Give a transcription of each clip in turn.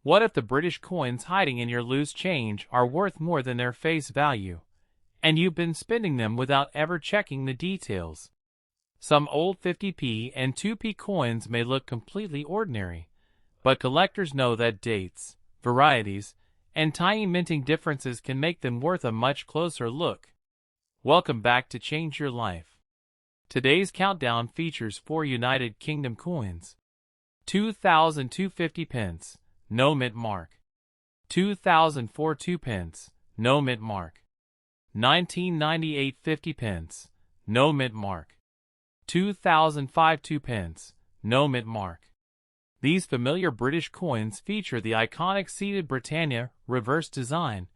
What if the British coins hiding in your loose change are worth more than their face value, and you've been spending them without ever checking the details? Some old 50p and 2p coins may look completely ordinary, but collectors know that dates, varieties, and tiny minting differences can make them worth a much closer look. Welcome back to Change Your Life. Today's countdown features 4 United Kingdom coins. 2002 50 pence, no mint mark. 2004 2 pence, no mint mark. 1998 50 pence, no mint mark. 2005 2 pence, no mint mark. These familiar British coins feature the iconic seated Britannia reverse design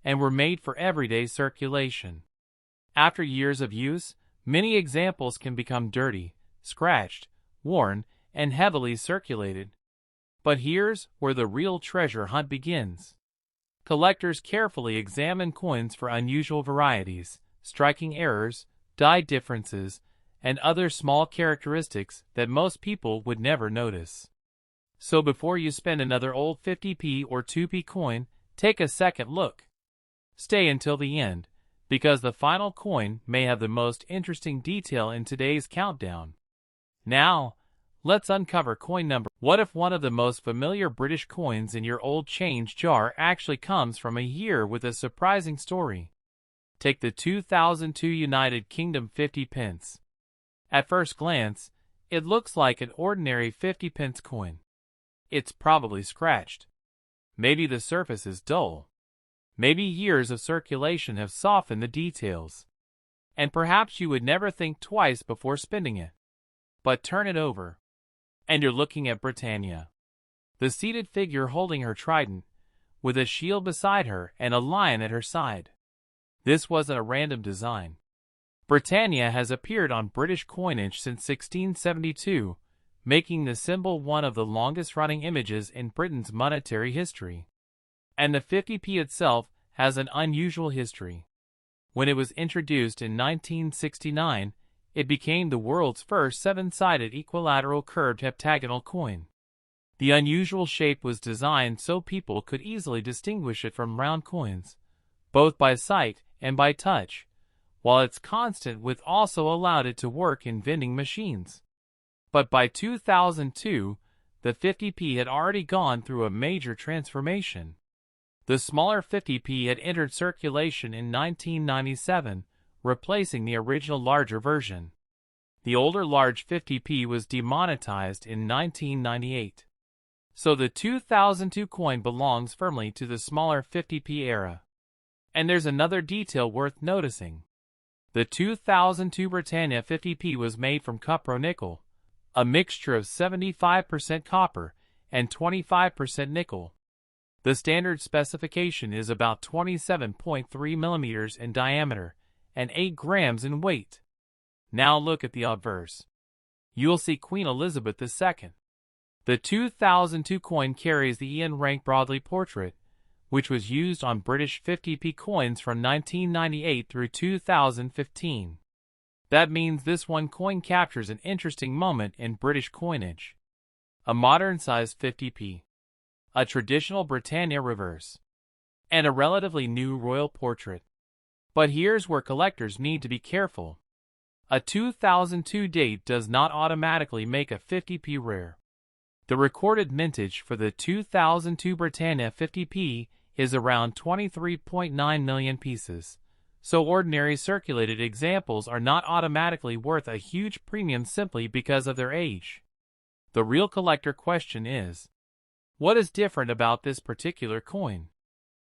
and were made for everyday circulation. After years of use, many examples can become dirty, scratched, worn, and heavily circulated. But here's where the real treasure hunt begins. Collectors carefully examine coins for unusual varieties, striking errors, die differences, and other small characteristics that most people would never notice. So before you spend another old 50p or 2p coin, take a second look. Stay until the end, because the final coin may have the most interesting detail in today's countdown. Now, let's uncover coin number. What if one of the most familiar British coins in your old change jar actually comes from a year with a surprising story? Take the 2002 United Kingdom 50 pence. At first glance, it looks like an ordinary 50 pence coin. It's probably scratched. Maybe the surface is dull. Maybe years of circulation have softened the details. And perhaps you would never think twice before spending it. But turn it over, and you're looking at Britannia. The seated figure holding her trident, with a shield beside her and a lion at her side. This wasn't a random design. Britannia has appeared on British coinage since 1672, making the symbol one of the longest-running images in Britain's monetary history. And the 50p itself has an unusual history. When it was introduced in 1969, it became the world's first 7-sided equilateral curved heptagonal coin. The unusual shape was designed so people could easily distinguish it from round coins, both by sight and by touch, while its constant width also allowed it to work in vending machines. But by 2002, the 50p had already gone through a major transformation. The smaller 50p had entered circulation in 1997, replacing the original larger version. The older large 50p was demonetized in 1998. So the 2002 coin belongs firmly to the smaller 50p era. And there's another detail worth noticing. The 2002 Britannia 50p was made from cupro-nickel, a mixture of 75% copper and 25% nickel. The standard specification is about 27.3 millimeters in diameter and 8 grams in weight. Now look at the obverse. You'll see Queen Elizabeth II. The 2002 coin carries the Ian Rank Broadley portrait, which was used on British 50p coins from 1998 through 2015. That means this one coin captures an interesting moment in British coinage. A modern-sized 50p, a traditional Britannia reverse, and a relatively new royal portrait. But here's where collectors need to be careful. A 2002 date does not automatically make a 50p rare. The recorded mintage for the 2002 Britannia 50p is around 23.9 million pieces, so ordinary circulated examples are not automatically worth a huge premium simply because of their age. The real collector question is, what is different about this particular coin?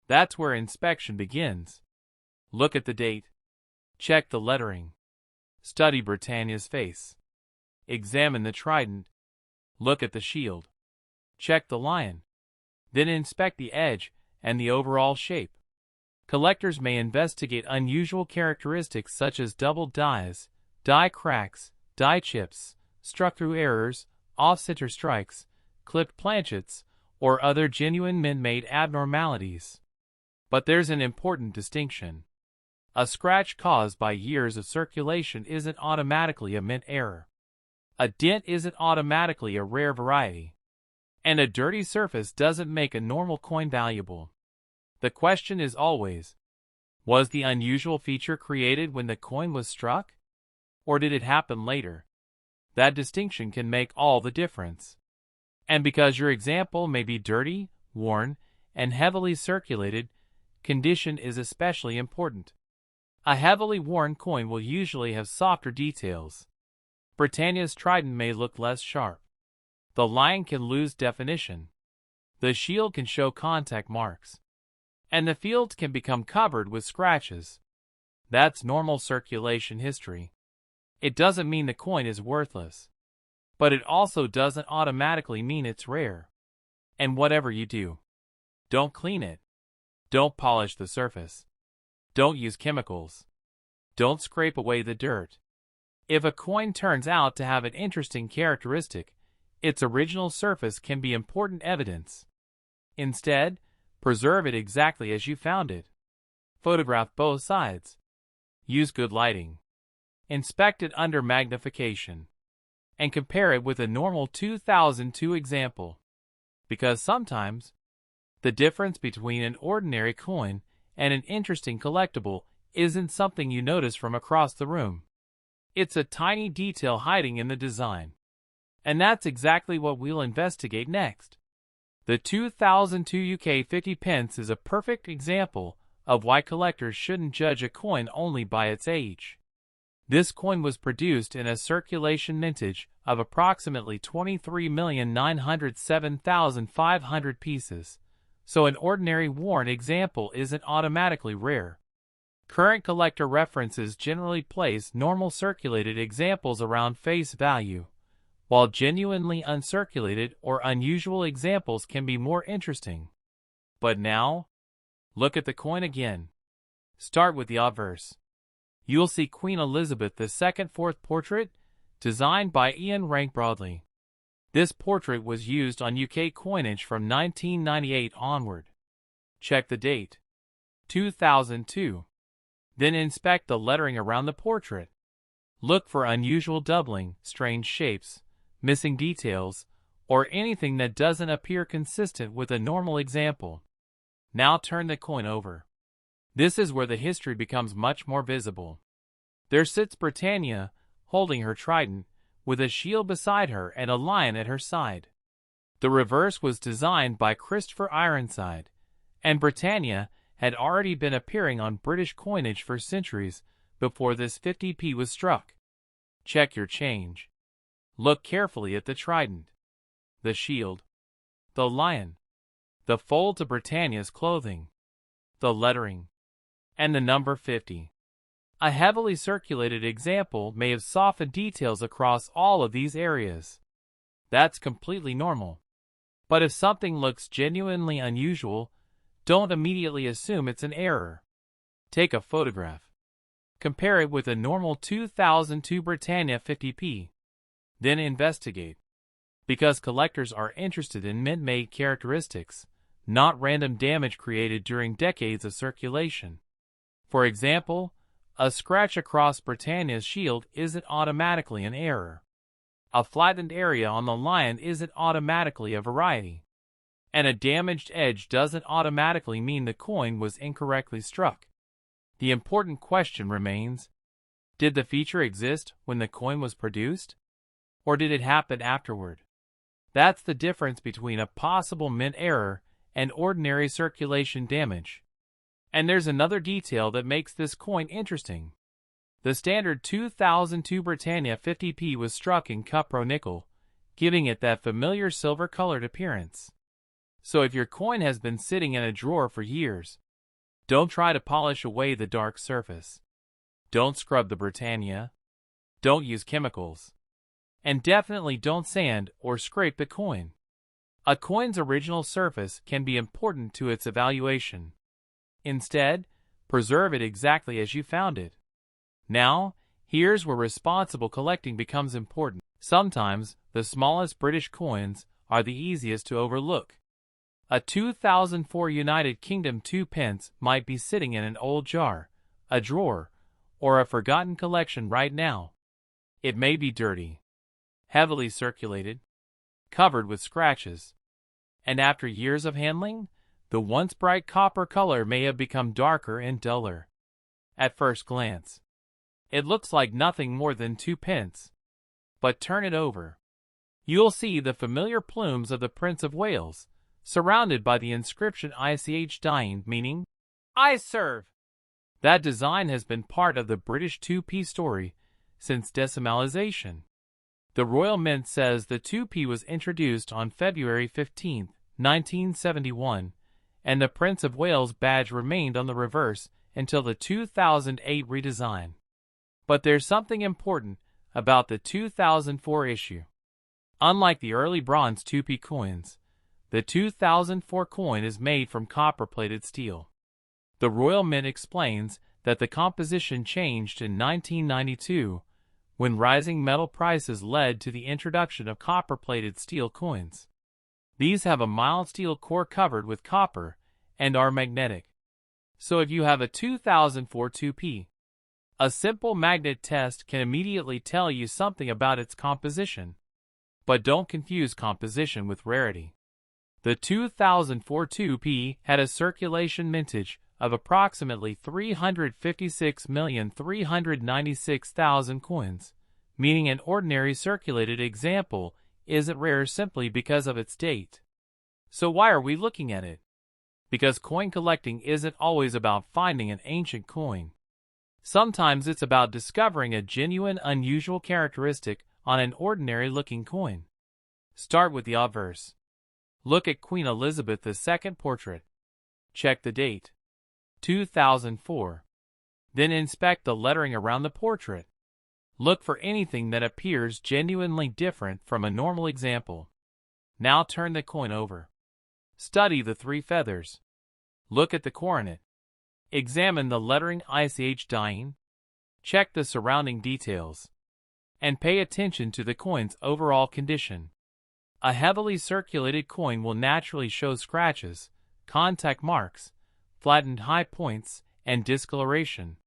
That's where inspection begins. Look at the date. Check the lettering. Study Britannia's face. Examine the trident. Look at the shield. Check the lion. Then inspect the edge and the overall shape. Collectors may investigate unusual characteristics such as double dies, die cracks, die chips, struck-through errors, off-center strikes, clipped planchets, or other genuine mint-made abnormalities. But there's an important distinction. A scratch caused by years of circulation isn't automatically a mint error. A dent isn't automatically a rare variety. And a dirty surface doesn't make a normal coin valuable. The question is always, was the unusual feature created when the coin was struck? Or did it happen later? That distinction can make all the difference. And because your example may be dirty, worn, and heavily circulated, condition is especially important. A heavily worn coin will usually have softer details. Britannia's trident may look less sharp. The lion can lose definition. The shield can show contact marks. And the field can become covered with scratches. That's normal circulation history. It doesn't mean the coin is worthless. But it also doesn't automatically mean it's rare. And whatever you do, don't clean it. Don't polish the surface. Don't use chemicals. Don't scrape away the dirt. If a coin turns out to have an interesting characteristic, its original surface can be important evidence. Instead, preserve it exactly as you found it. Photograph both sides. Use good lighting. Inspect it under magnification. And compare it with a normal 2002 example. Because sometimes, the difference between an ordinary coin and an interesting collectible isn't something you notice from across the room. It's a tiny detail hiding in the design. And that's exactly what we'll investigate next. The 2002 UK 50 pence is a perfect example of why collectors shouldn't judge a coin only by its age. This coin was produced in a circulation mintage of approximately 23,907,500 pieces, so an ordinary worn example isn't automatically rare. Current collector references generally place normal circulated examples around face value, while genuinely uncirculated or unusual examples can be more interesting. But now, look at the coin again. Start with the obverse. You'll see Queen Elizabeth II fourth portrait, designed by Ian Rank Broadley. This portrait was used on UK coinage from 1998 onward. Check the date. 2002. Then inspect the lettering around the portrait. Look for unusual doubling, strange shapes, missing details, or anything that doesn't appear consistent with a normal example. Now turn the coin over. This is where the history becomes much more visible. There sits Britannia, holding her trident, with a shield beside her and a lion at her side. The reverse was designed by Christopher Ironside, and Britannia had already been appearing on British coinage for centuries before this 50p was struck. Check your change. Look carefully at the trident, the shield, the lion, the fold to Britannia's clothing, the lettering, and the number 50. A heavily circulated example may have softened details across all of these areas. That's completely normal. But if something looks genuinely unusual, don't immediately assume it's an error. Take a photograph. Compare it with a normal 2002 Britannia 50p. Then investigate. Because collectors are interested in mint-made characteristics, not random damage created during decades of circulation. For example, a scratch across Britannia's shield isn't automatically an error. A flattened area on the lion isn't automatically a variety. And a damaged edge doesn't automatically mean the coin was incorrectly struck. The important question remains, did the feature exist when the coin was produced? Or did it happen afterward? That's the difference between a possible mint error and ordinary circulation damage. And there's another detail that makes this coin interesting. The standard 2002 Britannia 50p was struck in cupro-nickel, giving it that familiar silver-colored appearance. So if your coin has been sitting in a drawer for years, don't try to polish away the dark surface. Don't scrub the Britannia. Don't use chemicals. And definitely don't sand or scrape the coin. A coin's original surface can be important to its evaluation. Instead, preserve it exactly as you found it. Now, here's where responsible collecting becomes important. Sometimes, the smallest British coins are the easiest to overlook. A 2004 United Kingdom 2 pence might be sitting in an old jar, a drawer, or a forgotten collection right now. It may be dirty, heavily circulated, covered with scratches, And after years of handling, the once bright copper color may have become darker and duller. At first glance, it looks like nothing more than 2 pence. But turn it over. You'll see the familiar plumes of the Prince of Wales, surrounded by the inscription ICH Dying, meaning, I serve. That design has been part of the British 2p story since decimalisation. The Royal Mint says the 2p was introduced on February 15, 1971, and the Prince of Wales badge remained on the reverse until the 2008 redesign. But there's something important about the 2004 issue. Unlike the early bronze 2p coins, the 2004 coin is made from copper-plated steel. The Royal Mint explains that the composition changed in 1992 when rising metal prices led to the introduction of copper-plated steel coins. These have a mild steel core covered with copper and are magnetic. So if you have a 2004 2p, a simple magnet test can immediately tell you something about its composition. But don't confuse composition with rarity. The 2004 2p had a circulation mintage of approximately 356,396,000 coins, meaning an ordinary circulated example isn't rare simply because of its date. So why are we looking at it? Because coin collecting isn't always about finding an ancient coin. Sometimes it's about discovering a genuine, unusual characteristic on an ordinary-looking coin. Start with the obverse. Look at Queen Elizabeth II portrait. Check the date. 2004. Then inspect the lettering around the portrait. Look for anything that appears genuinely different from a normal example. Now turn the coin over. Study the 3 feathers. Look at the coronet. Examine the lettering ICH Dying. Check the surrounding details. And pay attention to the coin's overall condition. A heavily circulated coin will naturally show scratches, contact marks, flattened high points, and discoloration.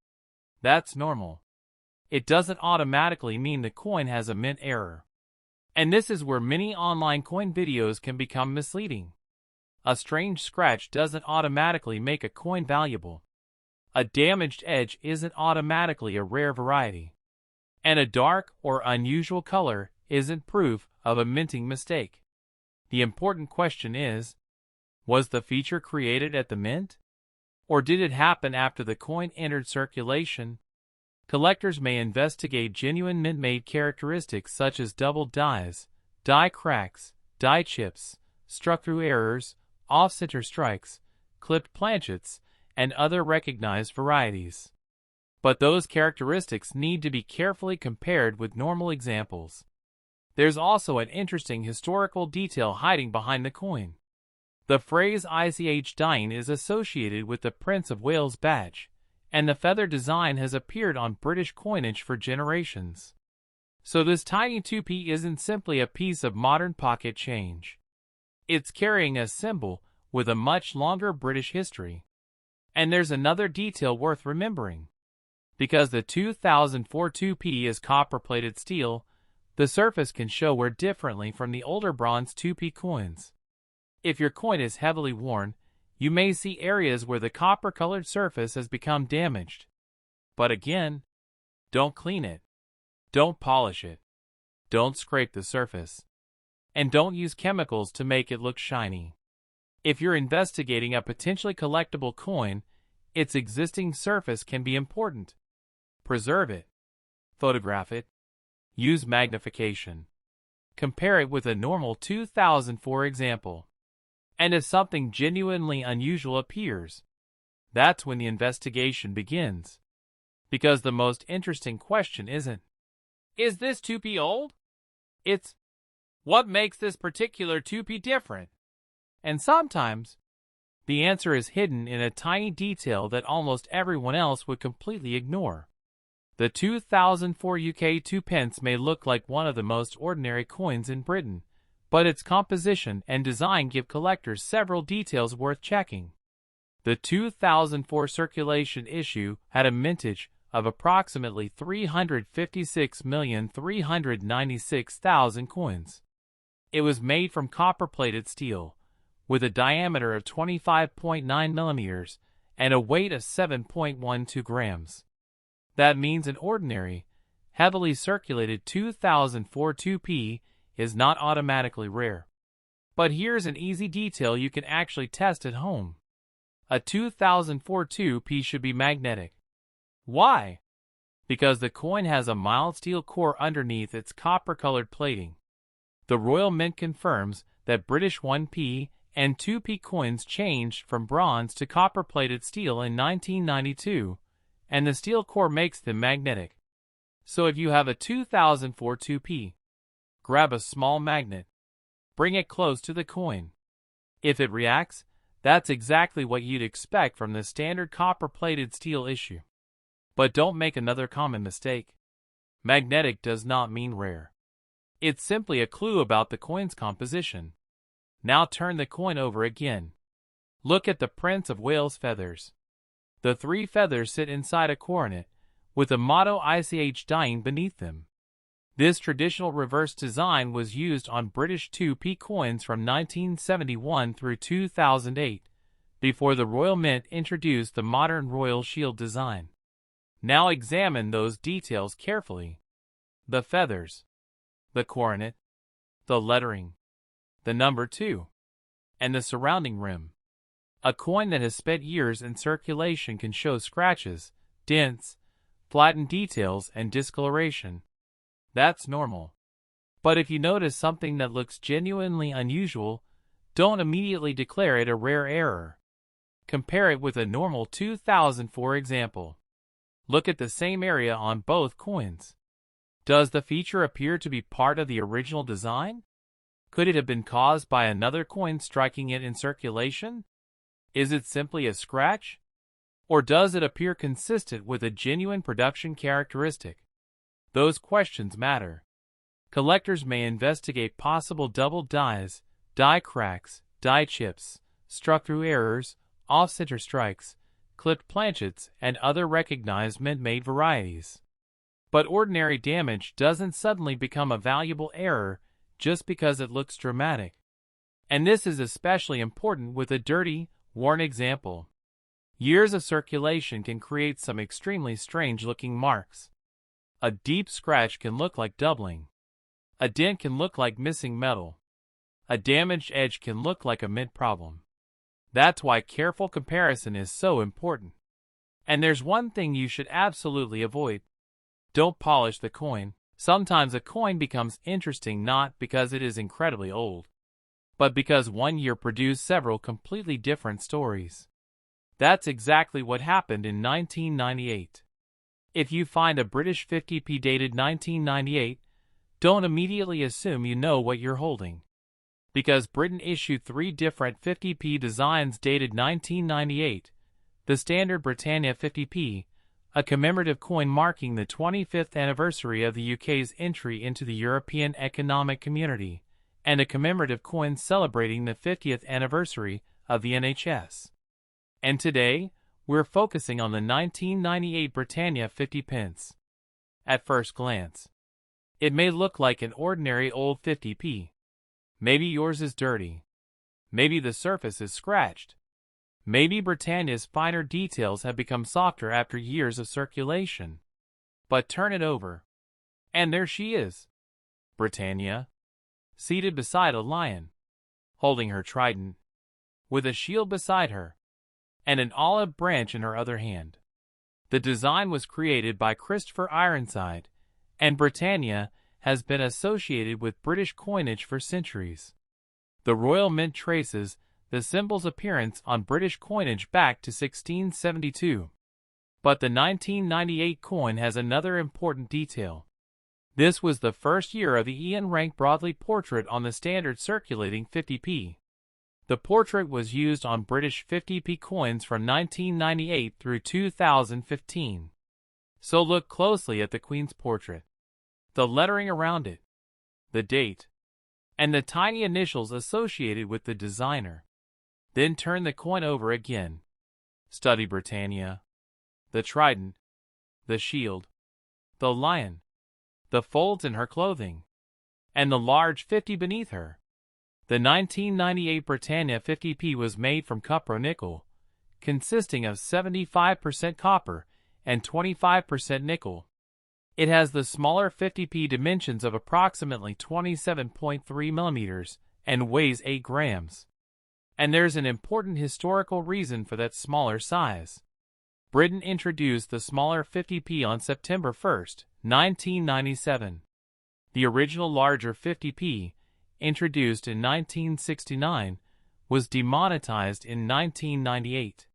That's normal. It doesn't automatically mean the coin has a mint error. And this is where many online coin videos can become misleading. A strange scratch doesn't automatically make a coin valuable. A damaged edge isn't automatically a rare variety. And a dark or unusual color isn't proof of a minting mistake. The important question is, was the feature created at the mint? Or did it happen after the coin entered circulation? Collectors may investigate genuine mint-made characteristics such as double dies, die cracks, die chips, struck-through errors, off-center strikes, clipped planchets, and other recognized varieties. But those characteristics need to be carefully compared with normal examples. There's also an interesting historical detail hiding behind the coin. The phrase ICH Dying is associated with the Prince of Wales badge, and the feather design has appeared on British coinage for generations. So this tiny 2p isn't simply a piece of modern pocket change. It's carrying a symbol with a much longer British history. And there's another detail worth remembering. Because the 2004 2p is copper-plated steel, the surface can show wear differently from the older bronze 2p coins. If your coin is heavily worn, you may see areas where the copper-colored surface has become damaged. But again, don't clean it. Don't polish it. Don't scrape the surface. And don't use chemicals to make it look shiny. If you're investigating a potentially collectible coin, its existing surface can be important. Preserve it. Photograph it. Use magnification. Compare it with a normal 2004 example. And if something genuinely unusual appears, that's when the investigation begins. Because the most interesting question isn't, is this 2p old? It's, what makes this particular 2p different? And sometimes, the answer is hidden in a tiny detail that almost everyone else would completely ignore. The 2004 UK 2 pence may look like one of the most ordinary coins in Britain, but its composition and design give collectors several details worth checking. The 2004 circulation issue had a mintage of approximately 356,396,000 coins. It was made from copper-plated steel, with a diameter of 25.9 millimeters and a weight of 7.12 grams. That means an ordinary, heavily circulated 2004 2P is not automatically rare. But here's an easy detail you can actually test at home. A 2004 2P should be magnetic. Why? Because the coin has a mild steel core underneath its copper-colored plating. The Royal Mint confirms that British 1p and 2p coins changed from bronze to copper-plated steel in 1992, and the steel core makes them magnetic. So if you have a 2004 2p, grab a small magnet. Bring it close to the coin. If it reacts, that's exactly what you'd expect from the standard copper-plated steel issue. But don't make another common mistake. Magnetic does not mean rare. It's simply a clue about the coin's composition. Now turn the coin over again. Look at the prints of whale's feathers. The 3 feathers sit inside a coronet, with the motto ICH dying beneath them. This traditional reverse design was used on British 2p coins from 1971 through 2008, before the Royal Mint introduced the modern Royal Shield design. Now examine those details carefully. The feathers, the coronet, the lettering, the number 2, and the surrounding rim. A coin that has spent years in circulation can show scratches, dents, flattened details, and discoloration. That's normal. But if you notice something that looks genuinely unusual, don't immediately declare it a rare error. Compare it with a normal 2004 example. Look at the same area on both coins. Does the feature appear to be part of the original design? Could it have been caused by another coin striking it in circulation? Is it simply a scratch? Or does it appear consistent with a genuine production characteristic? Those questions matter. Collectors may investigate possible double dies, die cracks, die chips, struck-through errors, off-center strikes, clipped planchets, and other recognized mint-made varieties. But ordinary damage doesn't suddenly become a valuable error just because it looks dramatic. And this is especially important with a dirty, worn example. Years of circulation can create some extremely strange-looking marks. A deep scratch can look like doubling. A dent can look like missing metal. A damaged edge can look like a mint problem. That's why careful comparison is so important. And there's one thing you should absolutely avoid. Don't polish the coin. Sometimes a coin becomes interesting not because it is incredibly old, but because one year produced several completely different stories. That's exactly what happened in 1998. If you find a British 50p dated 1998, don't immediately assume you know what you're holding. Because Britain issued 3 different 50p designs dated 1998, the standard Britannia 50p, a commemorative coin marking the 25th anniversary of the UK's entry into the European Economic Community, and a commemorative coin celebrating the 50th anniversary of the NHS. And today, we're focusing on the 1998 Britannia 50 pence. At first glance, it may look like an ordinary old 50p. Maybe yours is dirty. Maybe the surface is scratched. Maybe Britannia's finer details have become softer after years of circulation. But turn it over. And there she is. Britannia, seated beside a lion, holding her trident, with a shield beside her, and an olive branch in her other hand. The design was created by Christopher Ironside, and Britannia has been associated with British coinage for centuries. The Royal Mint traces the symbol's appearance on British coinage back to 1672. But the 1998 coin has another important detail. This was the first year of the Ian Rank Broadley portrait on the standard circulating 50p. The portrait was used on British 50p coins from 1998 through 2015. So look closely at the Queen's portrait, the lettering around it, the date, and the tiny initials associated with the designer. Then turn the coin over again. Study Britannia, the trident, the shield, the lion, the folds in her clothing, and the large 50 beneath her. The 1998 Britannia 50p was made from cupro-nickel, consisting of 75% copper and 25% nickel. It has the smaller 50p dimensions of approximately 27.3 millimeters and weighs 8 grams. And there's an important historical reason for that smaller size. Britain introduced the smaller 50p on September 1, 1997. The original larger 50p, introduced in 1969, was demonetized in 1998.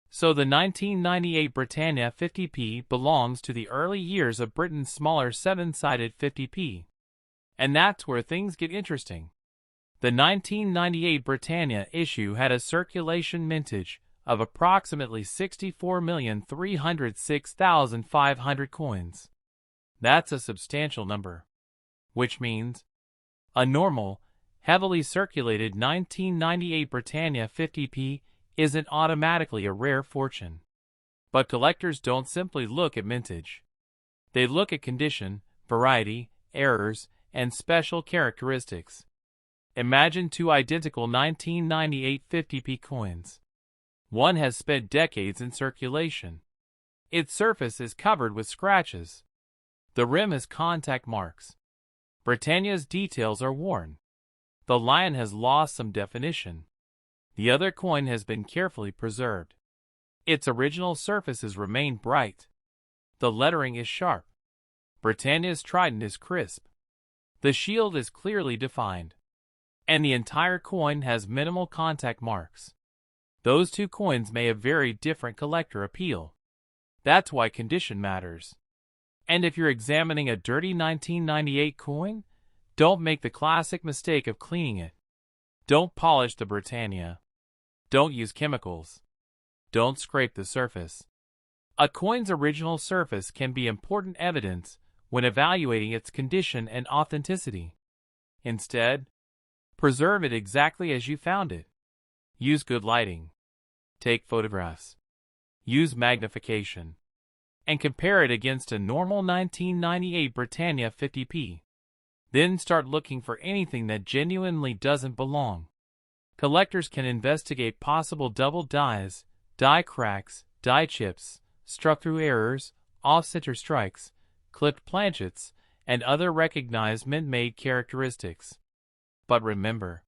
So the 1998 Britannia 50p belongs to the early years of Britain's smaller 7-sided 50p. And that's where things get interesting. The 1998 Britannia issue had a circulation mintage of approximately 64,306,500 coins. That's a substantial number. Which means a normal, heavily circulated 1998 Britannia 50p isn't automatically a rare fortune. But collectors don't simply look at mintage. They look at condition, variety, errors, and special characteristics. Imagine two identical 1998 50p coins. One has spent decades in circulation. Its surface is covered with scratches. The rim has contact marks. Britannia's details are worn. The lion has lost some definition. The other coin has been carefully preserved. Its original surfaces remain bright. The lettering is sharp. Britannia's trident is crisp. The shield is clearly defined. And the entire coin has minimal contact marks. Those two coins may have very different collector appeal. That's why condition matters. And if you're examining a dirty 1998 coin, don't make the classic mistake of cleaning it. Don't polish the Britannia. Don't use chemicals. Don't scrape the surface. A coin's original surface can be important evidence when evaluating its condition and authenticity. Instead, preserve it exactly as you found it. Use good lighting. Take photographs. Use magnification. And compare it against a normal 1998 Britannia 50p. Then start looking for anything that genuinely doesn't belong. Collectors can investigate possible double dies, die cracks, die chips, struck-through errors, off-center strikes, clipped planchets, and other recognized mint-made characteristics. But remember,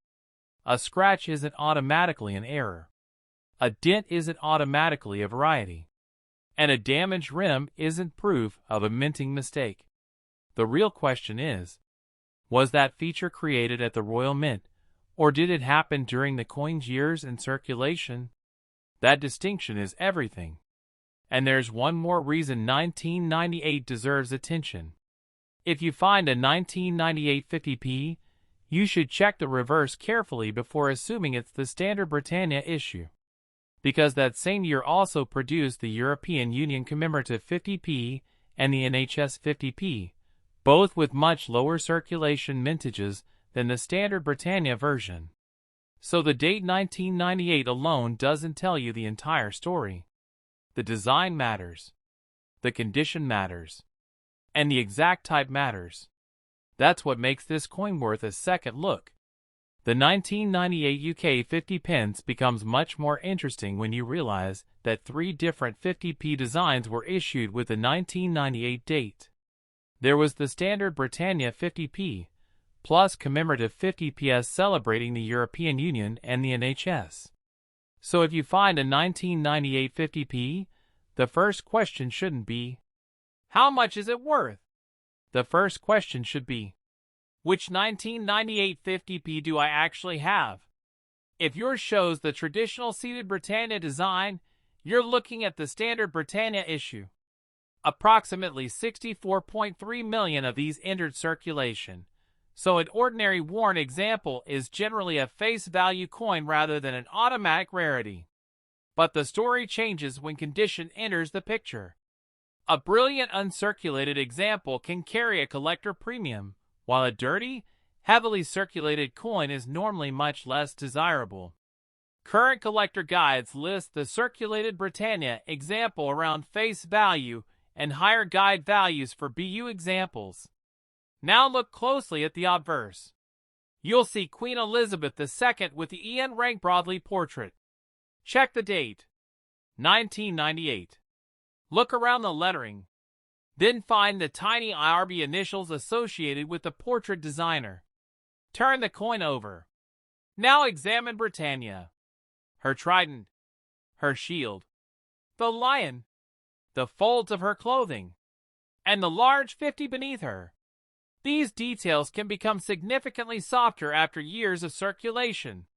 a scratch isn't automatically an error. A dent isn't automatically a variety. And a damaged rim isn't proof of a minting mistake. The real question is, was that feature created at the Royal Mint, or did it happen during the coin's years in circulation? That distinction is everything. And there's one more reason 1998 deserves attention. If you find a 1998 50p, you should check the reverse carefully before assuming it's the standard Britannia issue. Because that same year also produced the European Union commemorative 50p and the NHS 50p, both with much lower circulation mintages than the standard Britannia version. So the date 1998 alone doesn't tell you the entire story. The design matters. The condition matters. And the exact type matters. That's what makes this coin worth a second look. The 1998 UK 50 pence becomes much more interesting when you realize that 3 different 50p designs were issued with the 1998 date. There was the standard Britannia 50p, plus commemorative 50ps celebrating the European Union and the NHS. So if you find a 1998 50p, the first question shouldn't be, how much is it worth? The first question should be, which 1998 50p do I actually have? If yours shows the traditional seated Britannia design, you're looking at the standard Britannia issue. Approximately 64.3 million of these entered circulation, so an ordinary worn example is generally a face value coin rather than an automatic rarity. But the story changes when condition enters the picture. A brilliant uncirculated example can carry a collector premium, while a dirty, heavily circulated coin is normally much less desirable. Current collector guides list the circulated Britannia example around face value and higher guide values for BU examples. Now look closely at the obverse. You'll see Queen Elizabeth II with the Ian Rank Broadley portrait. Check the date. 1998. Look around the lettering. Then find the tiny IRB initials associated with the portrait designer. Turn the coin over. Now examine Britannia. Her trident. Her shield. The lion. The folds of her clothing. And the large 50 beneath her. These details can become significantly softer after years of circulation.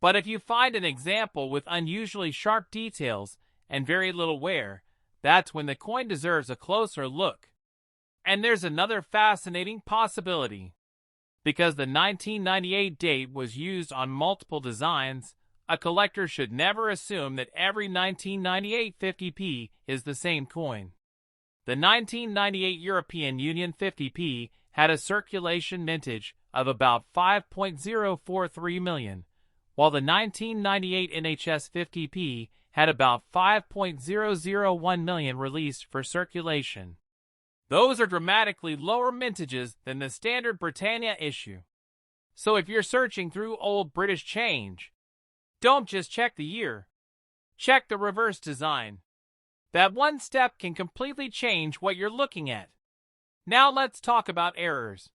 But if you find an example with unusually sharp details and very little wear, that's when the coin deserves a closer look. And there's another fascinating possibility. Because the 1998 date was used on multiple designs, a collector should never assume that every 1998 50p is the same coin. The 1998 European Union 50p had a circulation mintage of about 5.043 million, while the 1998 NHS 50p had about 5.001 million released for circulation. Those are dramatically lower mintages than the standard Britannia issue. So if you're searching through old British change, don't just check the year. Check the reverse design. That one step can completely change what you're looking at. Now let's talk about errors.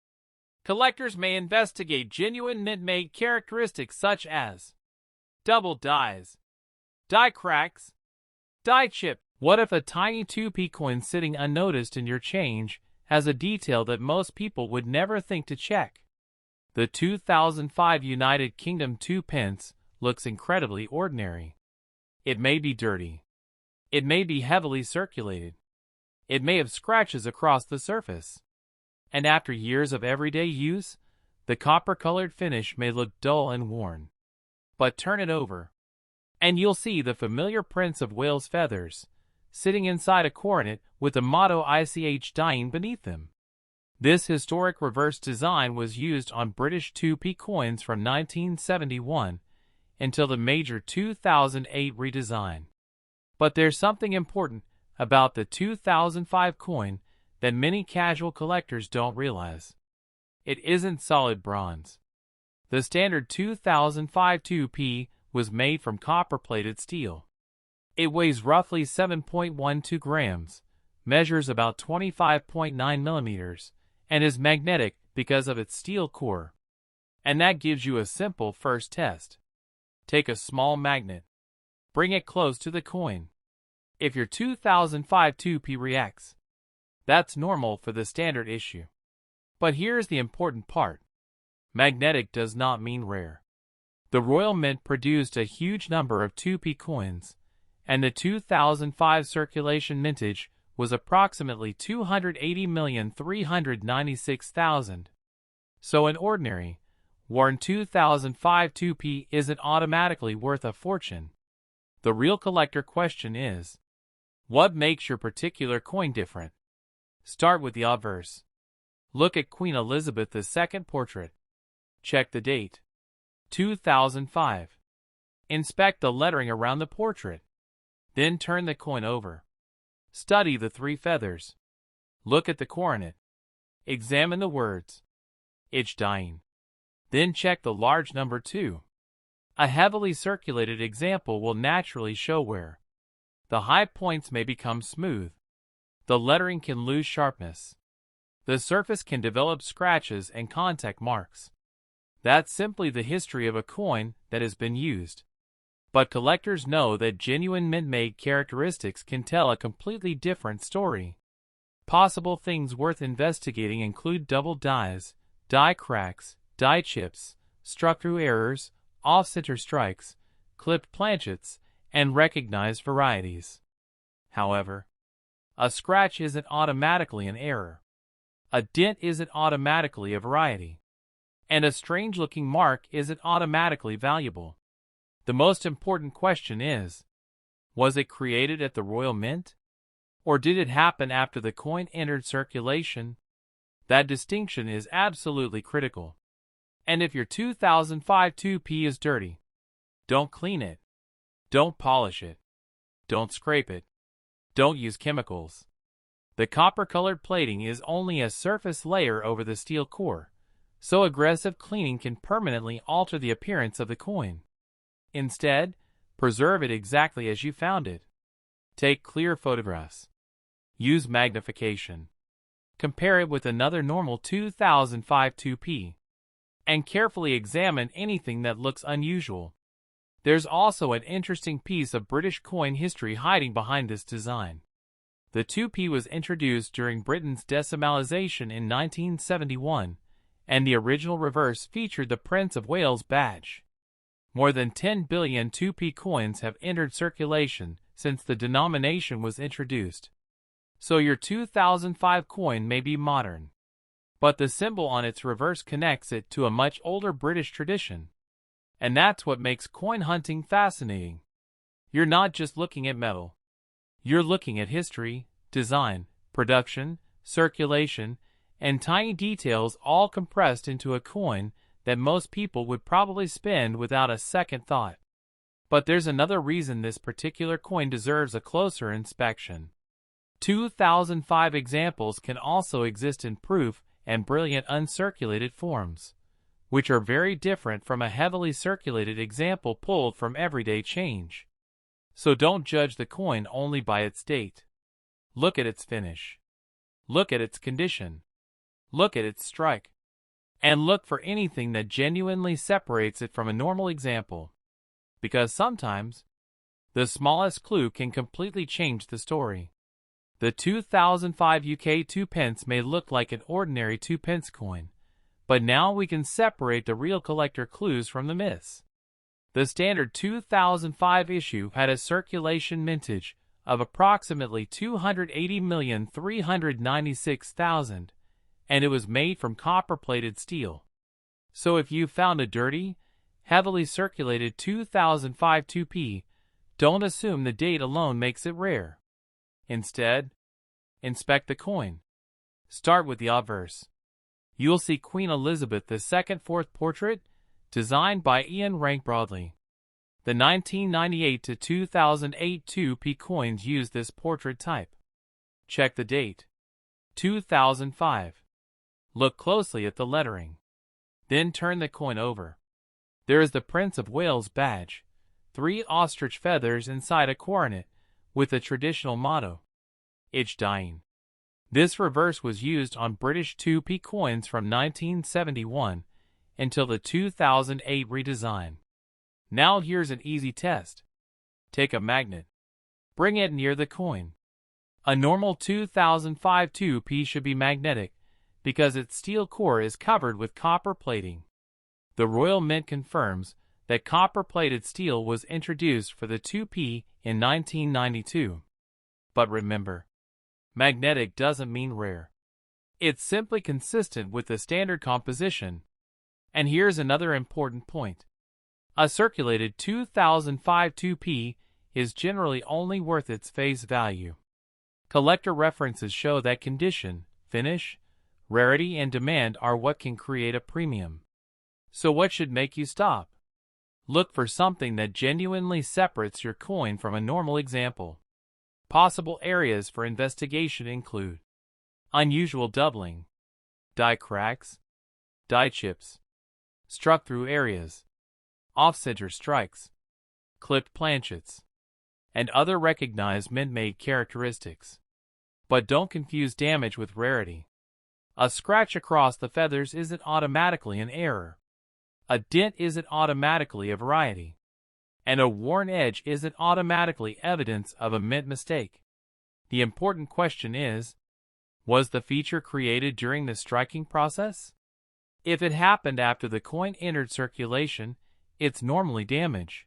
Collectors may investigate genuine mint-made characteristics such as double dies, die cracks, die chip. What if a tiny 2p coin sitting unnoticed in your change has a detail that most people would never think to check? The 2005 United Kingdom 2 pence looks incredibly ordinary. It may be dirty. It may be heavily circulated. It may have scratches across the surface. And after years of everyday use, the copper-colored finish may look dull and worn. But turn it over, and you'll see the familiar prints of whale's feathers, sitting inside a coronet with the motto ICH dying beneath them. This historic reverse design was used on British 2p coins from 1971 until the major 2008 redesign. But there's something important about the 2005 coin that many casual collectors don't realize. It isn't solid bronze. The standard 2005 2p was made from copper-plated steel. It weighs roughly 7.12 grams, measures about 25.9 millimeters, and is magnetic because of its steel core. And that gives you a simple first test. Take a small magnet. Bring it close to the coin. If your 2005 2p reacts, that's normal for the standard issue. But here's the important part. Magnetic does not mean rare. The Royal Mint produced a huge number of 2p coins, and the 2005 circulation mintage was approximately 280,396,000. So an ordinary, worn 2005 2p isn't automatically worth a fortune. The real collector question is, what makes your particular coin different? Start with the obverse. Look at Queen Elizabeth II portrait. Check the date. 2005. Inspect the lettering around the portrait. Then turn the coin over. Study the three feathers. Look at the coronet. Examine the words. Ich dying. Then check the large number 2. A heavily circulated example will naturally show wear. The high points may become smooth. The lettering can lose sharpness. The surface can develop scratches and contact marks. That's simply the history of a coin that has been used. But collectors know that genuine mint-made characteristics can tell a completely different story. Possible things worth investigating include double dies, die cracks, die chips, struck-through errors, off-center strikes, clipped planchets, and recognized varieties. However, a scratch isn't automatically an error. A dent isn't automatically a variety. And a strange-looking mark isn't automatically valuable. The most important question is, was it created at the Royal Mint? Or did it happen after the coin entered circulation? That distinction is absolutely critical. And if your 2005 2p is dirty, don't clean it. Don't polish it. Don't scrape it. Don't use chemicals. The copper-colored plating is only a surface layer over the steel core, so aggressive cleaning can permanently alter the appearance of the coin. Instead, preserve it exactly as you found it. Take clear photographs. Use magnification. Compare it with another normal 2005 2p. And carefully examine anything that looks unusual. There's also an interesting piece of British coin history hiding behind this design. The 2p was introduced during Britain's decimalisation in 1971, and the original reverse featured the Prince of Wales badge. More than 10 billion 2p coins have entered circulation since the denomination was introduced. So your 2005 coin may be modern, but the symbol on its reverse connects it to a much older British tradition. And that's what makes coin hunting fascinating. You're not just looking at metal. You're looking at history, design, production, circulation, and tiny details all compressed into a coin that most people would probably spend without a second thought. But there's another reason this particular coin deserves a closer inspection. 2005 examples can also exist in proof and brilliant uncirculated forms, which are very different from a heavily circulated example pulled from everyday change. So don't judge the coin only by its date. Look at its finish. Look at its condition. Look at its strike. And look for anything that genuinely separates it from a normal example. Because sometimes, the smallest clue can completely change the story. The 2005 UK 2 pence may look like an ordinary 2 pence coin, but now we can separate the real collector clues from the myths. The standard 2005 issue had a circulation mintage of approximately 280,396,000, and it was made from copper-plated steel. So if you found a dirty, heavily circulated 2005 2p, don't assume the date alone makes it rare. Instead, inspect the coin. Start with the obverse. You'll see Queen Elizabeth II fourth portrait, designed by Ian Rank Broadley. The 1998 to 2008 2p coins use this portrait type. Check the date. 2005. Look closely at the lettering. Then turn the coin over. There is the Prince of Wales badge, 3 ostrich feathers inside a coronet, with the traditional motto, Ich Dien. This reverse was used on British 2p coins from 1971 until the 2008 redesign. Now here's an easy test. Take a magnet. Bring it near the coin. A normal 2005 2p should be magnetic because its steel core is covered with copper plating. The Royal Mint confirms that copper-plated steel was introduced for the 2p in 1992. But remember, magnetic doesn't mean rare. It's simply consistent with the standard composition. And here's another important point. A circulated 2005 2p is generally only worth its face value. Collector references show that condition, finish, rarity, and demand are what can create a premium. So what should make you stop? Look for something that genuinely separates your coin from a normal example. Possible areas for investigation include unusual doubling, die cracks, die chips, struck through areas, off-center strikes, clipped planchets, and other recognized mint-made characteristics. But don't confuse damage with rarity. A scratch across the feathers isn't automatically an error. A dent isn't automatically a variety. And a worn edge isn't automatically evidence of a mint mistake. The important question is, was the feature created during the striking process? If it happened after the coin entered circulation, it's normally damage.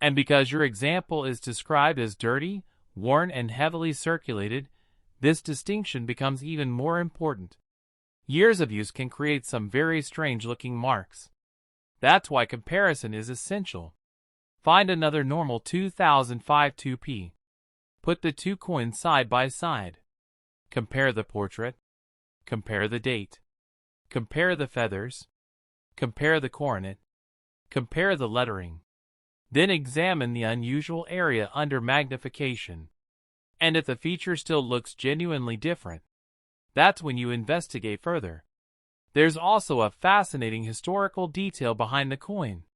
And because your example is described as dirty, worn, and heavily circulated, this distinction becomes even more important. Years of use can create some very strange-looking marks. That's why comparison is essential. Find another normal 2005 2p. Put the two coins side by side. Compare the portrait. Compare the date. Compare the feathers. Compare the coronet. Compare the lettering. Then examine the unusual area under magnification. And if the feature still looks genuinely different, that's when you investigate further. There's also a fascinating historical detail behind the coin.